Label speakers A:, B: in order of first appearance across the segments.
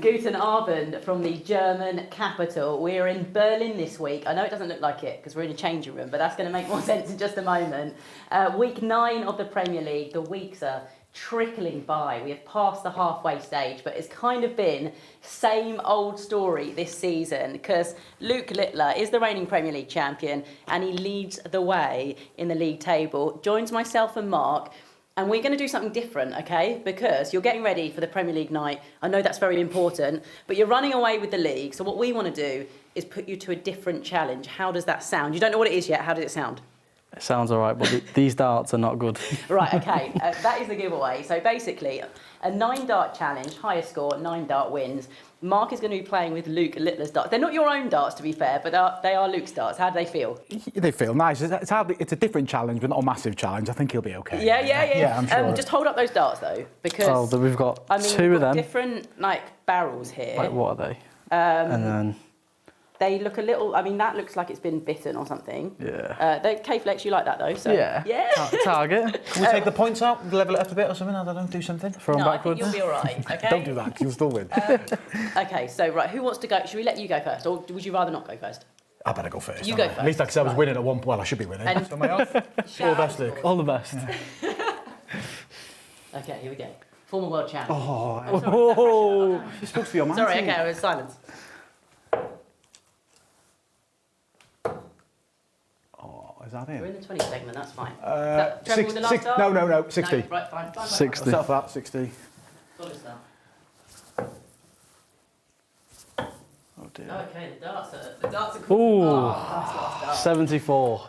A: Guten Abend from the German capital. We're in Berlin this week. I know it doesn't look like it because we're in a changing room, but that's going to make more sense in just a moment. Week 9 of the Premier League. The weeks are trickling by. We have passed the halfway stage, but it's kind of been same old story this season because Luke Littler is the reigning Premier League champion and he leads the way in the league table. Joins myself and Mark. And we're going to do something different, okay? Because you're getting ready for the Premier League night. I know that's very important, but you're running away with the league. So what we want to do is put you to a different challenge. How does that sound? You don't know what it is yet. How does it sound?
B: It sounds all right, but these darts are not good.
A: Right, okay. That is the giveaway. So basically, a 9-dart challenge, highest score, 9-dart wins. Mark is going to be playing with Luke Littler's darts. They're not your own darts, to be fair, but they are Luke's darts. How do they feel?
C: They feel nice. It's a different challenge, but not a massive challenge. I think he'll be okay.
A: Yeah,
C: I'm sure.
A: just hold up those darts, though, because...
B: Oh, we've got two
A: we've
B: of
A: got
B: them.
A: different, barrels here.
B: Like, what are they? And then...
A: They look a little... that looks like it's been bitten or something.
B: Yeah.
A: K-Flex, you like that, though, so...
B: Yeah.
A: Target.
C: Can we take the points out, level it up a bit or something? I don't know, do something?
B: Throw them backwards?
A: I think you'll be all right, okay?
C: Don't do that, 'cause you'll still win.
A: Okay, so, right, who wants to go? Should we let you go first, or would you rather not go first?
C: I better go first.
A: You go
C: I?
A: first.
C: At least, like I said, I was winning at one point. Well, I should be winning.
A: And-
C: So am I off? All the best, Luke.
B: All the best.
A: Okay, here we go. Former world champion.
C: Oh, you're supposed to be on my
A: Sorry,
C: team.
A: okay, I was silence.
C: Is that it?
A: We're in the 20 segment, that's fine. Is that treble with the last
C: six,
A: start?
C: no, 60.
A: No, right, fine.
B: 60.
C: What's that, 60?
A: Solid start.
B: Oh, dear.
A: Okay, the darts are cool.
B: Ooh.
A: Oh, nice last start.
B: 74.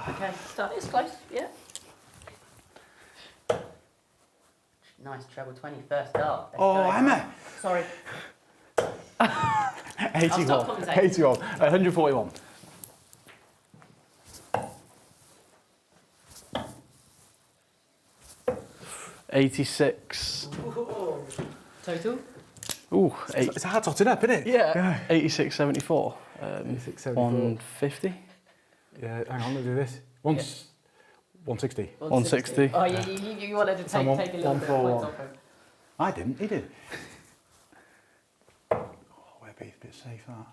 A: Okay, start is close, yeah. Nice treble 20, first dart. Let's
C: Oh,
A: go.
C: Emma!
A: Sorry.
C: 81.
A: stop commentating.
C: 81. 141.
B: '86.
A: Total?
B: Ooh,
C: It's hard totting up, isn't it?
B: yeah. 86, 74.
C: 86, 74.
B: 150.
C: Yeah, hang on, let's do this. 160.
B: 160.
A: Oh, you wanted to take a little bit of points
C: 141.
A: off him.
C: I didn't, he did. Oh, we're a bit safe, that.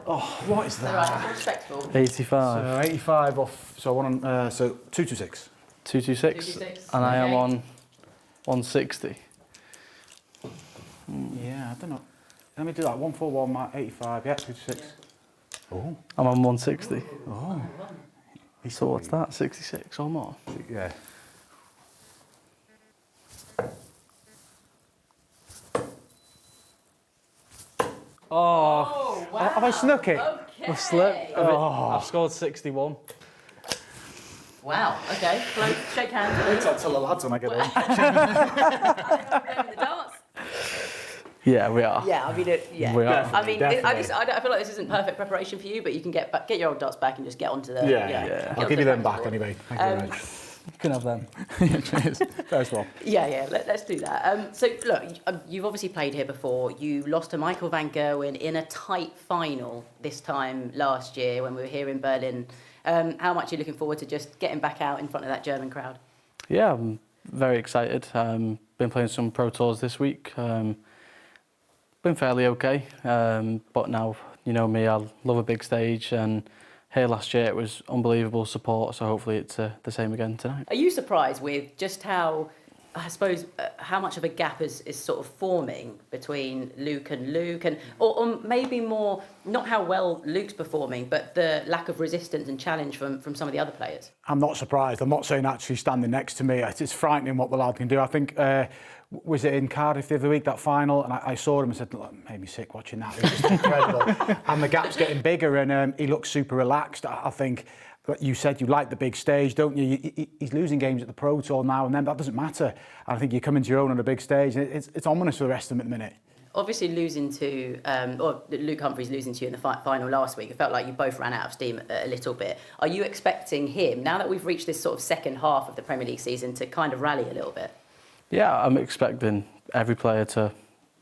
C: Oh, what is
A: All right,
C: that?
A: respectful.
B: 85.
C: So 85 off, so 226.
B: 226.
A: 226.
B: And I am
A: Okay.
B: on 160.
C: Yeah, I don't know. Let me do that. 141, 85, yeah, 226. Oh.
B: I'm on 160.
C: Oh.
B: So what's that? 66 or more?
C: Yeah.
B: Oh,
A: wow.
C: Have I snuck it?
A: Okay.
B: I've slipped. I've scored 61.
A: Wow, okay. Close, shake hands.
C: Wait till I tell the lads when I get home.
A: The darts.
B: Yeah, we are.
A: Yeah, yeah.
B: We are.
A: I
C: Definitely.
A: feel like this isn't perfect preparation for you, but you can get your old darts back and just get onto the...
C: Yeah.
A: get
C: I'll
A: onto
C: give you
A: the
C: them back
A: board.
C: anyway. Thank you very much.
B: You can have them.
C: Cheers. First one.
A: Yeah, let's do that. So, look, you've obviously played here before. You lost to Michael van Gerwen in a tight final this time last year when we were here in Berlin. How much are you looking forward to just getting back out in front of that German crowd?
B: Yeah, I'm very excited. Been playing some Pro Tours this week. Been fairly okay, but now, you know me, I love a big stage, and here last year it was unbelievable support, so hopefully it's the same again tonight.
A: Are you surprised with just how, I suppose, how much of a gap is sort of forming between Luke, and or maybe more, not how well Luke's performing, but the lack of resistance and challenge from some of the other players?
C: I'm not surprised. I'm not saying actually standing next to me. It's frightening what the lad can do. I think, was it in Cardiff the other week, that final? And I saw him and said, look, it made me sick watching that. It was just incredible. And the gap's getting bigger and he looks super relaxed. I think, but you said you like the big stage, don't you? He's losing games at the Pro Tour now and then, that doesn't matter. And I think you come into your own on a big stage. It's ominous for the rest of them at the minute.
A: Obviously losing to, or Luke Humphries losing to you in the final last week, it felt like you both ran out of steam a little bit. Are you expecting him, now that we've reached this sort of second half of the Premier League season, to kind of rally a little bit?
B: Yeah, I'm expecting every player to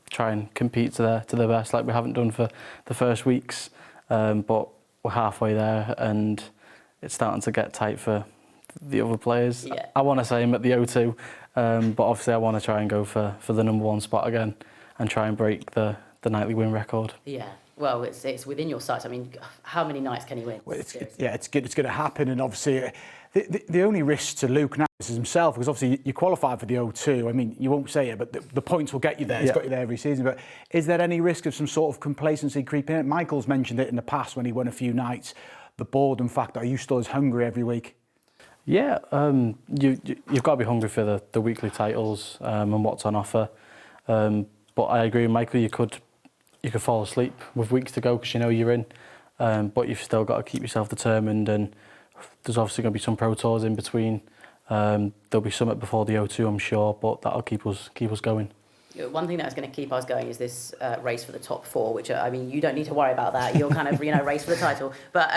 B: try and compete to their best, like we haven't done for the first weeks, but we're halfway there and it's starting to get tight for the other players.
A: Yeah.
B: I want to say him at the O2, But obviously I want to try and go for the number 1 spot again and try and break the nightly win record.
A: Yeah. Well, it's within your sights. I mean, how many nights can he win?
C: Well, it's going to happen, and obviously the only risk to Luke now is himself, because obviously you qualified for the O2. I mean, you won't say it, but the points will get you there. It's got you there every season. But is there any risk of some sort of complacency creeping in? Michael's mentioned it in the past when he won a few nights. The boredom factor. Are you still as hungry every week?
B: Yeah, you've got to be hungry for the weekly titles and what's on offer. But I agree with Michael. You could fall asleep with weeks to go because you know you're in, but you've still got to keep yourself determined. And there's obviously going to be some pro tours in between. There'll be some before the O2, I'm sure, but that'll keep us going.
A: One thing that's going to keep us going is this race for the top 4, which I mean, you don't need to worry about that. You're kind of race for the title. But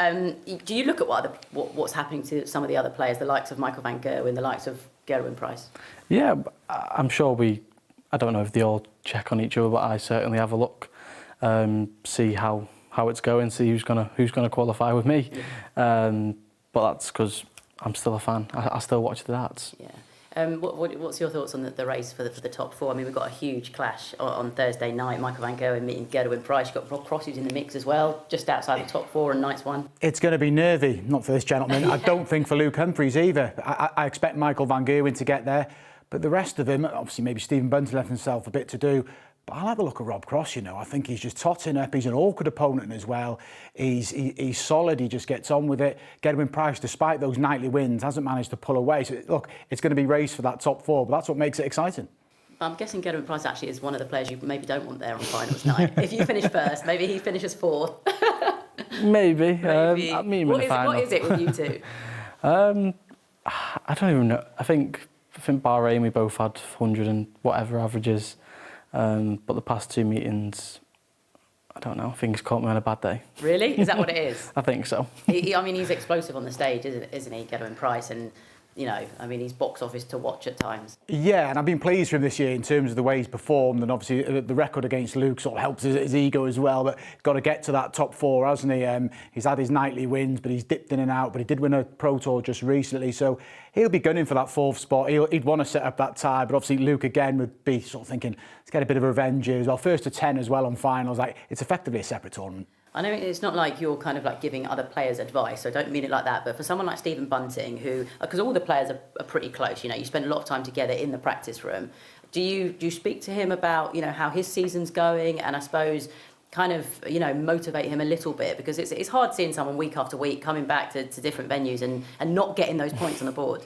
A: do you look at what's happening to some of the other players, the likes of Michael van Gerwen, the likes of Gerwin Price?
B: Yeah, I'm sure I don't know if they all check on each other, but I certainly have a look, see how it's going, see who's gonna qualify with me. Yeah. But that's because I'm still a fan. I still watch the darts.
A: Yeah. What's your thoughts on the race for the top 4? I mean, we've got a huge clash on Thursday night. Michael van Gerwen meeting Gerwin Price. You've got Rob Cross, who's in the mix as well, just outside the top 4 and nights 1.
C: It's going to be nervy, not for this gentleman. I don't think for Luke Humphries either. I expect Michael van Gerwen to get there, but the rest of them, obviously maybe Stephen Bunton left himself a bit to do. But I like the look of Rob Cross, I think he's just totting up. He's an awkward opponent as well. He's solid. He just gets on with it. Gerwin Price, despite those nightly wins, hasn't managed to pull away. So, look, it's going to be race for that top 4, but that's what makes it exciting.
A: I'm guessing Gerwin Price actually is one of the players you maybe don't want there on finals night. If you finish first, maybe he finishes 4th.
B: Maybe.
A: What is it with you two?
B: I don't even know. I think Bahrain, we both had 100 and whatever averages. But the past 2 meetings, I don't know. I think he's caught me on a bad day.
A: Really? Is that what it is?
B: I think so.
A: I mean, he's explosive on the stage, isn't he, Gerwin Price? And, he's box office to watch at times. Yeah,
C: and I've been pleased with him this year in terms of the way he's performed, and obviously the record against Luke sort of helps his ego as well, but he's got to get to that top 4, hasn't he? He's had his nightly wins, but he's dipped in and out, but he did win a Pro Tour just recently, so he'll be gunning for that 4th spot. He'd want to set up that tie, but obviously Luke again would be sort of thinking, let's get a bit of revenge here as well. First to 10 as well on finals, it's effectively a separate tournament.
A: I know it's not like you're kind of like giving other players advice, so I don't mean it like that, but for someone like Stephen Bunting, who, because all the players are pretty close, you spend a lot of time together in the practice room, do you speak to him about, how his season's going, and I suppose kind of, motivate him a little bit, because it's hard seeing someone week after week coming back to different venues and not getting those points on the board?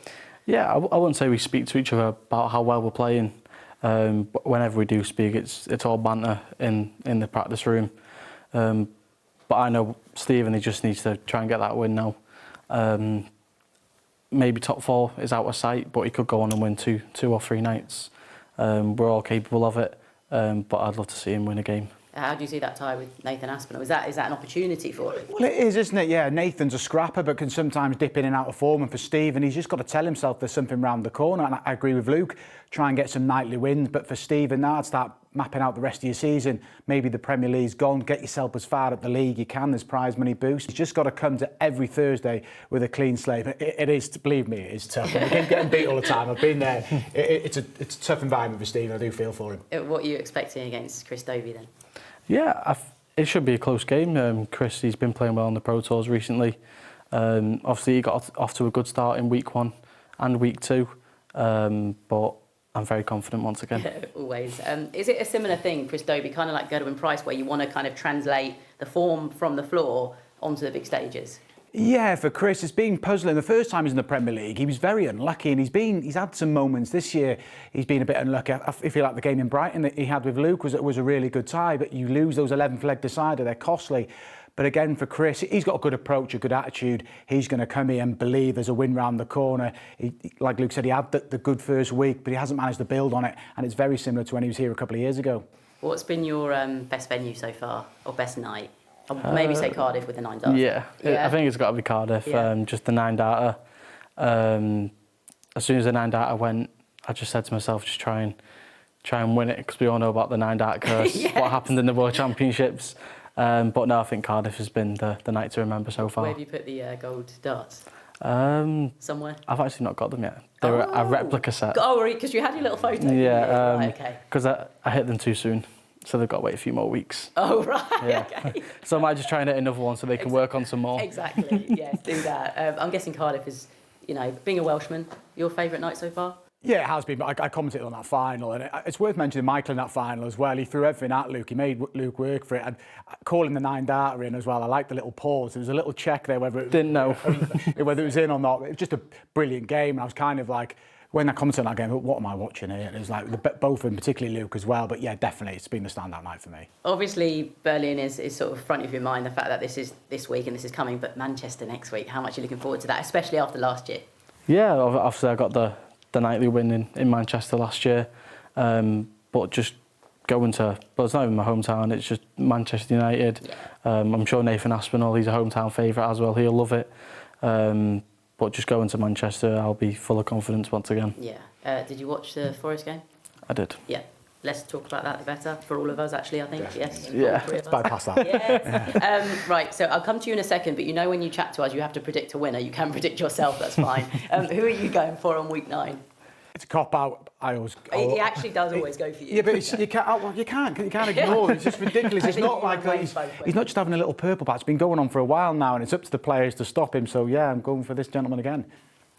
B: Yeah, I wouldn't say we speak to each other about how well we're playing. But whenever we do speak, it's all banter in the practice room. But I know Stephen, he just needs to try and get that win now. Maybe top 4 is out of sight, but he could go on and win two or 3 nights. We're all capable of it, but I'd love to see him win a game.
A: How do you see that tie with Nathan Aspinall? Is that an opportunity for him?
C: Well, it is, isn't it? Yeah, Nathan's a scrapper, but can sometimes dip in and out of form. And for Stephen, he's just got to tell himself there's something round the corner. And I agree with Luke, try and get some nightly wins. But for Stephen, now I'd start mapping out the rest of your season. Maybe the Premier League's gone. Get yourself as far at the league you can. There's prize money boost. He's just got to come to every Thursday with a clean slate. It is, believe me, it is tough. And again, getting beat all the time. I've been there. It's a tough environment for Stephen. I do feel for him.
A: What are you expecting against Chris Dobey then?
B: Yeah, it should be a close game. Chris, he's been playing well on the Pro Tours recently. Obviously, he got off to a good start in week 1 and week 2, but I'm very confident once again.
A: Yeah, always. Is it a similar thing, Chris Dobey, kind of like Gerwin Price, where you want to kind of translate the form from the floor onto the big stages?
C: Yeah, for Chris, it's been puzzling. The first time he was in the Premier League, he was very unlucky, and he's had some moments this year. He's been a bit unlucky. I feel like the game in Brighton that he had with Luke was a really good tie, but you lose those 11th leg decider, they're costly. But again, for Chris, he's got a good approach, a good attitude. He's going to come here and believe there's a win round the corner. Like Luke said, he had the good first week, but he hasn't managed to build on it, and it's very similar to when he was here a couple of years ago. What's
A: been your best venue so far, or best night? I'll maybe say Cardiff with the 9 darter.
B: Yeah, I think it's got to be Cardiff. Yeah. Just the 9 darter. As soon as the 9 darter went, I just said to myself, just try and win it, because we all know about the 9 darter curse. Yes. What happened in the World Championships. But no, I think Cardiff has been the night to remember so far.
A: Where have you put the gold darts? somewhere?
B: I've actually not got them yet. They're a replica set.
A: Oh, because you had your little photo. didn't you?
B: Yeah,
A: Right, okay.
B: because I hit them too soon, so they've got to wait a few more weeks.
A: Oh, right.
B: Yeah.
A: Okay.
B: So I might just try and hit another one so they can work on some more.
A: Exactly. Yes, do that. I'm guessing Cardiff is, being a Welshman, your favourite night so far?
C: Yeah, it has been, but I commented on that final, and it's worth mentioning Michael in that final as well. He threw everything at Luke. He made Luke work for it, and calling the 9-darter in as well. I like the little pause. There was a little check there whether it
B: Didn't know
C: whether it was in or not. It was just a brilliant game, and I was kind of like, when I commented on that game, what am I watching here? And it was like both of them, particularly Luke as well. But yeah, definitely, it's been the standout night for me.
A: Obviously, Berlin is sort of front of your mind, the fact that this is this week and this is coming, but Manchester next week. How much are you looking forward to that, especially after last year?
B: Yeah, obviously I got the nightly win in Manchester last year, but just going to, but it's not even my hometown, it's just Manchester United.
A: Yeah.
B: I'm sure Nathan Aspinall, he's a hometown favourite as well, he'll love it. But just going to Manchester, I'll be full of confidence once again.
A: Yeah. Did you watch the Forest game?
B: I did.
A: Yeah. Less talk about that, the better for all of us, actually, I think. Yes.
B: Yeah.
A: Let's
C: Bypass that.
A: Yes. Right, so I'll come to you in a second, but when you chat to us, you have to predict a winner. You can predict yourself, that's fine. Who are you going for on week 9?
C: It's a cop out.
A: He actually does always go for you.
C: Yeah, but you can't ignore it. It's just ridiculous. It's not like he's not just having a little purple patch. It's been going on for a while now, and it's up to the players to stop him. So yeah, I'm going for this gentleman again.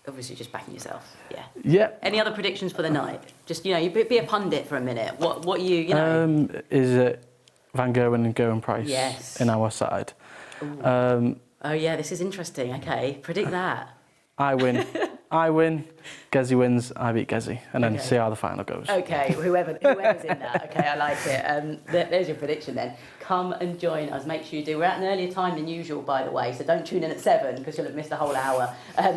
A: Obviously, just backing yourself. Yeah.
B: Yeah.
A: Any other predictions for the night? Just you be a pundit for a minute. What you
B: Is it Van Gerwen and Gerwen Price?
A: Yes.
B: In our side.
A: Oh yeah, this is interesting. Okay, predict that.
B: I win. Gezi wins. I beat Gezi, and then see how the final goes.
A: Okay, whoever's in that. Okay, I like it. There's your prediction then. Come and join us. Make sure you do. We're at an earlier time than usual, by the way, so don't tune in at 7 because you'll have missed a whole hour.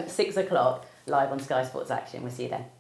A: 6 o'clock live on Sky Sports Action. We'll see you then.